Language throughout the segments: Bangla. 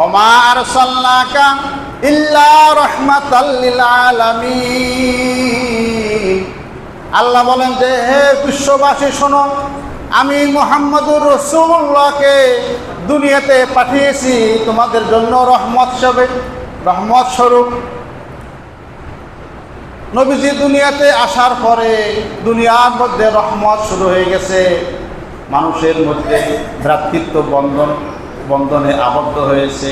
ওমা আরসালনাকা ইল্লা রাহমাতাল লিল আলামিন। আল্লাহ বলেন যে হে বিশ্ববাসী শোনো, আমি মুহাম্মদুর রাসূলুল্লাহকে দুনিয়াতে পাঠিয়েছি তোমাদের জন্য রহমত হিসেবে, রহমত স্বরূপ। নবীজি দুনিয়াতে আসার পরে দুনিয়ার মধ্যে রহমত শুরু হয়ে গেছে, মানুষের মধ্যে ভ্রাতৃত্ব বন্ধনে আবদ্ধ হয়েছে,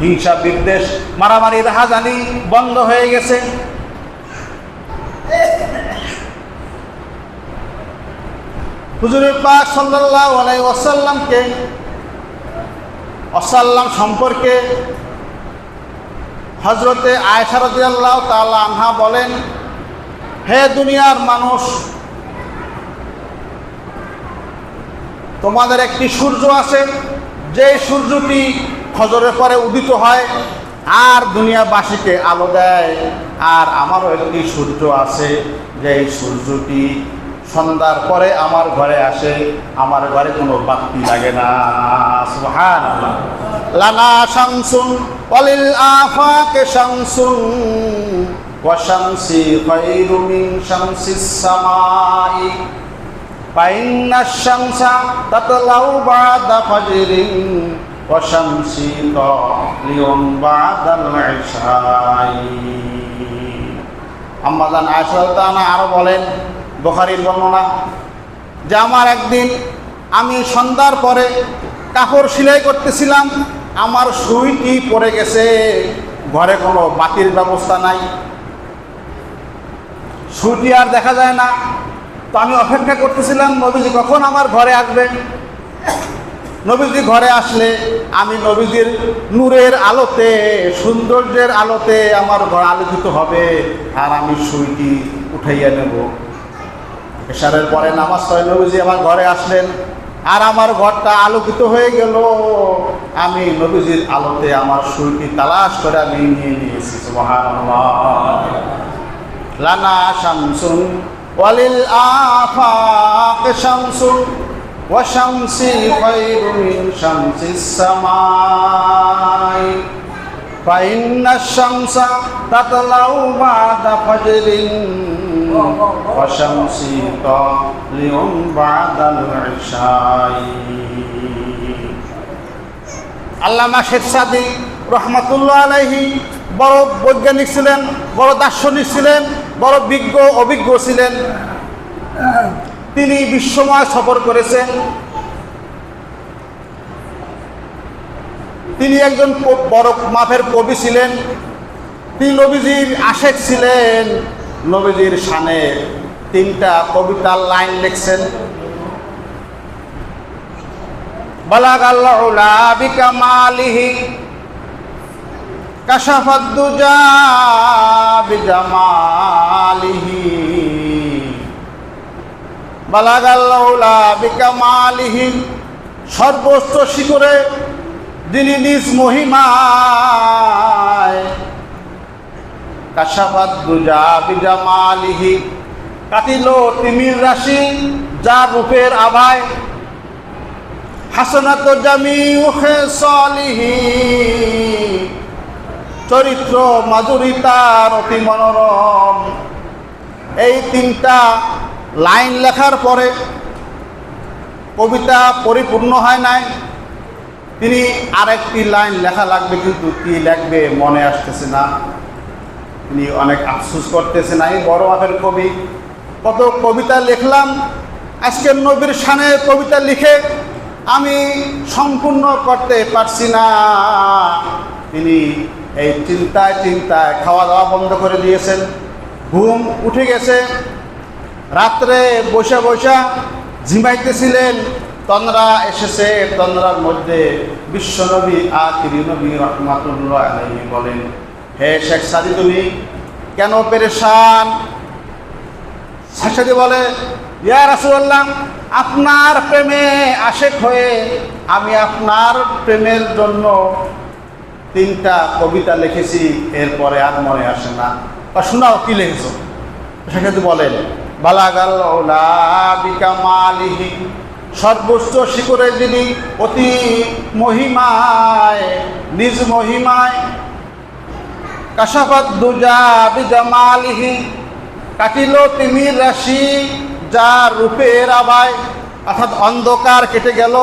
হিংসা বিদ্বেষ মারামারি রাহাজানি বন্ধ হয়ে গেছে। হুজুর পাক সাল্লাল্লাহু আলাইহি ওয়াসাল্লাম সম্পর্কে হযরতে আয়েশা রাদিয়াল্লাহু তাআলা আনহা বলেন, হে দুনিয়ার মানুষ, তোমাদের একটি সূর্য আছে, যে সূর্যটি ফজরের পরে উদিত হয় আর দুনিয়াবাসীকে আলো দেয়, আর আমারও একটি সূর্য আছে, যে সূর্যটি সন্ধ্যার পরে আমার ঘরে আসে, আমার ঘরে কোনো বাতি লাগে না। সুবহানাল্লাহ। লানা শামসুন ওয়ালিল আফাকে শামসুন ওয়া শামসি খায়রু মিন শামসিস সামাই ফাইন্নাশ শামসা তাতলাউ বা'দা ফাজরিন ওয়া শামসি তালিউন বা'দাল ইশাই। আম্মা জান আয়েশা রাদিয়াল্লাহু তাআলা আরো বলেন, বুখারীর বর্ণনা, যে আমার একদিন আমি সন্ধ্যার পরে কাপড় সেলাই করতেছিলাম, আমার সুইটি পড়ে গেছে, ঘরে কোনো বাতির ব্যবস্থা নাই, সুইটি আর দেখা যায় না। তো আমি অপেক্ষা করতেছিলাম নবীজি কখন আমার ঘরে আসবেন। নবীজি ঘরে আসলে আমি নবীজির নূরের আলোতে, সৌন্দর্যের আলোতে আমার ঘর আলোকিত হবে, আর আমি সুইটি উঠাইয়া নেব। এশারের পরে নামাজ পড়ে নবীজি আমার ঘরে আসলেন, আর আমার ঘরটা আলোকিত হয়ে গেল। আমি নবীজির আলোতে আমার সুইটি তালাশ করে আমি নিয়ে নিয়েছি। সুবহানাল্লাহ। লানা শামসুন ওয়ালিল আফাক শামসুন ওয়া শামসি খায়রু মিন শামসিস সামাই ফাইন্নাশ শামসা তাতলাউ বা'দা ফাজরিন ওয়া শামসি তালিউন বা'দাল ইশাই। আল্লামা শেখ সাদী রহমাতুল্লাহ আলাইহি বড় বৈজ্ঞানিক ছিলেন, বড় দার্শনিক ছিলেন, বড় অভিজ্ঞ ছিলেন। তিনি বিশ্বময় সফর করেছেন। তিনি একজন বড় মাপের কবি ছিলেন। তিনি নবীজির আশেক ছিলেন। নবীজির শানে 3টা কবিতার লাইন লিখছেন। বালাগাল উলা বিকামালিহি কাশাফাদ দুজা বিজামালিহি বালাগাল উলা বিকামালিহি, সর্বোচ্চ শিখরে যিনি নিজ মহিমায়, কাশাফাদ দুজা বিজামালিহি, কাটিল তিমির রাশি যার রূপের আভায়, হাসানাত জামিউ খেসালিহি, চরিত্র মাধুরিতার অতি মনোরম। এই 3টা লাইন লেখার পরে কবিতা পরিপূর্ণ হয় নাই। তিনি আরেকটি লাইন লেখা লাগবে, কিন্তু কি লিখবে মনে আসতেছে না। তিনি অনেক আফসোস করতেছেন, আমি বড় মাপের কবি, কত কবিতা লিখলাম, আজকের নবীর শানে কবিতা লিখে আমি সম্পূর্ণ করতে পারছি না। তিনি এই চিন্তায় খাওয়া দাওয়া বন্ধ করে দিয়েছেন, ঘুম উঠে গেছে। রাত্রে বসে ঝিমাইতেছিলেন, তন্দ্রা এসেছে। তন্দ্রার মধ্যে বিশ্বনবী আখিরি নবী রাহমাতুল্লাহ আলাইহি বলেন, হে শেখ সাদী, তুমি কেন পেরেশান? শেখ সাদী বলে, ইয়া রাসূলুল্লাহ, আপনার প্রেমে আশেক হয়ে আমি আপনার প্রেমের জন্য 3টা কবিতা লিখেছি, এরপরে আর মনে আসে না। শোনাও কি লিখেছো। সেক্ষেত্রে বলেন, বালাগাল উলা বিকামালিহি, সর্বোচ্চ শিখরে যিনি অতি মহিমায়, নিজ মহিমায় কাশাফাত দুজা বিজামালিহি কাটিল তিমির রাশি যার রূপের আভায়, অর্থাৎ অন্ধকার কেটে গেল।